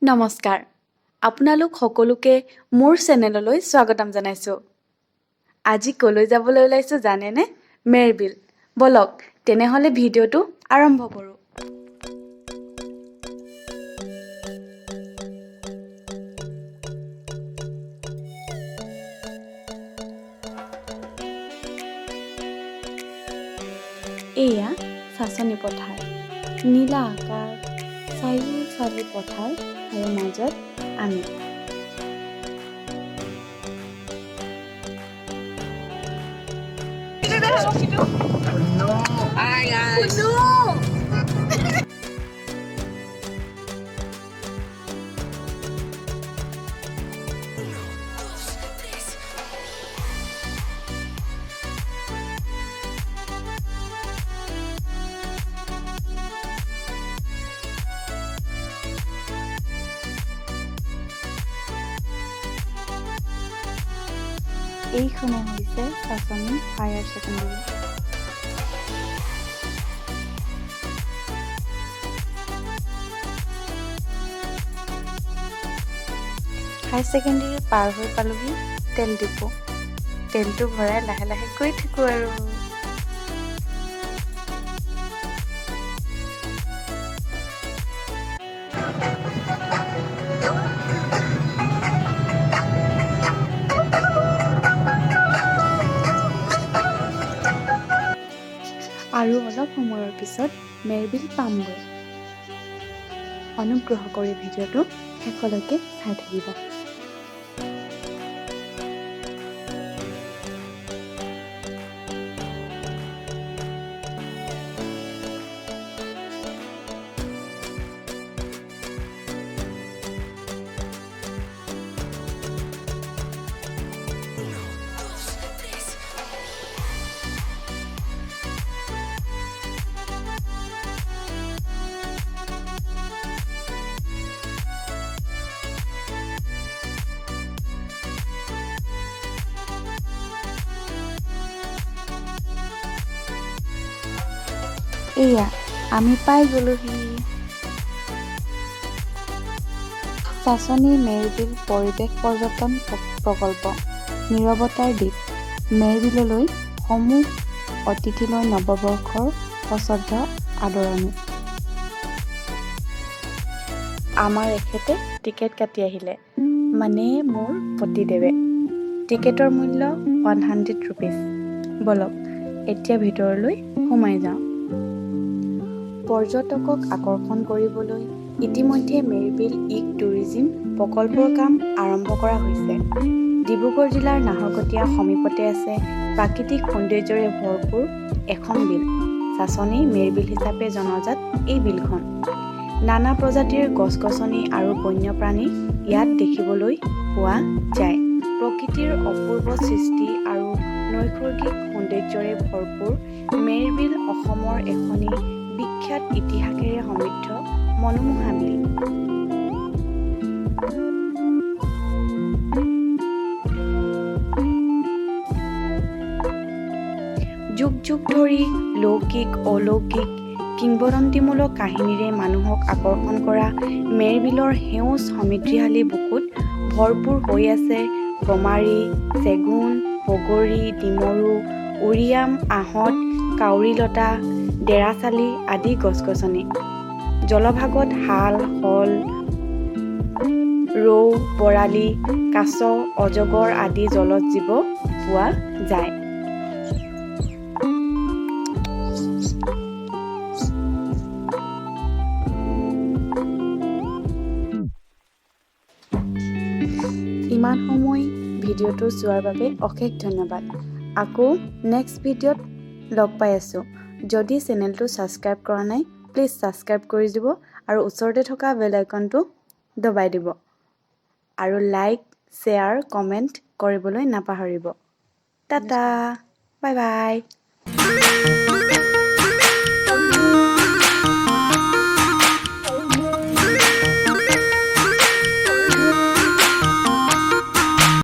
নমস্কাৰ আপোনালোক সকলোকে মোৰ চেনেললৈ স্বাগতম জনাইছোঁ আজি কলৈ যাবলৈ ওলাইছোঁ জানেনে মেৰবিল বলক তেনেহলে ভিডিঅটো আৰম্ভ কৰোঁ এয়া চাচনি পথাৰ নীলা আকাশ চাৰিওফালে পথাৰ আৰু মাজত আমি এইখনে হৈছে চাচনি হায়াৰ ছেকেণ্ডেৰী হায়াৰ ছেকেণ্ডেৰী পাৰ হৈ পালোহি তেল ডিপো তেলটো ভৰাই লাহে লাহে গৈ থাকোঁ আৰু আৰু অলপ সময়ৰ পিছত মেৰবিল পামগৈ অনুগ্ৰহ কৰি ভিডিঅ'টো শেষলৈকে চাই থাকিব এয়া আমি পাই গ'লোহি চাচনি মেৰবিল পৰিৱেশ পৰ্যটন প্ৰকল্প নীৰৱতাৰ দ্বীপ মেৰবিললৈ সমূহ অতিথিলৈ নৱবৰ্ষৰ সশ্ৰদ্ধ আদৰণি আমাৰ এখেতে টিকেট কাটি আহিলে মানে মোৰ পতিদেৱে টিকেটৰ মূল্য 100 ৰুপিজ বলক এতিয়া ভিতৰলৈ সোমাই যাওঁ পৰ্যটকক আকৰ্ষণ কৰিবলৈ ইতিমধ্যে মেৰবিল ইক টুৰিজিম প্ৰকল্পৰ কাম আৰম্ভ কৰা হৈছে ডিব্ৰুগড় জিলাৰ নাহৰকটীয়া সমীপতে আছে প্ৰাকৃতিক সৌন্দৰ্যৰে ভৰপূৰ এখন বিল চাচনি মেৰবিল হিচাপে জনাজাত এই বিলখন নানা প্ৰজাতিৰ গছ-গছনি আৰু বন্যপ্ৰাণী ইয়াত দেখিবলৈ পোৱা যায় প্ৰকৃতিৰ অপূৰ্ব সৃষ্টি আৰু নৈসৰ্গিক সৌন্দৰ্যৰে ভৰপূৰ মেৰবিল অসমৰ এখনি বিখ্যাত ইতিহাসেৰে সমৃদ্ধ মনোমোহা বিল যুগ যুগ ধৰি লৌকিক অলৌকিক কিংবদন্তিমূলক কাহিনীৰে মানুহক আকৰ্ষণ কৰা মেৰবিলৰ সেউজ সমৃদ্ধিশালী বুকুত ভৰপূৰ হৈ আছে গমাৰি চেগুন বগৰী ডিমৰু উৰিয়াম আহঁত কাউৰীলতা ডেৰাচালি আদি গছ-গছনি জলভাগত শাল শল ৰৌ বৰালি কাছ অজগৰ আদি জলজ জীৱ পোৱা যায় ইমান সময় ভিডিঅ'টো চোৱাৰ বাবে অশেষ ধন্যবাদ আকৌ নেক্সট ভিডিঅ'ত লগ পাই আছোঁ যদি চেনেলটো ছাবস্ক্ৰাইব কৰা নাই প্লিজ ছাবস্ক্ৰাইব কৰি দিব আৰু ওচৰতে থকা বেল আইকনটো দবাই দিব আৰু লাইক শ্বেয়াৰ কমেণ্ট কৰিবলৈ নাপাহৰিব টাটা বাই বাই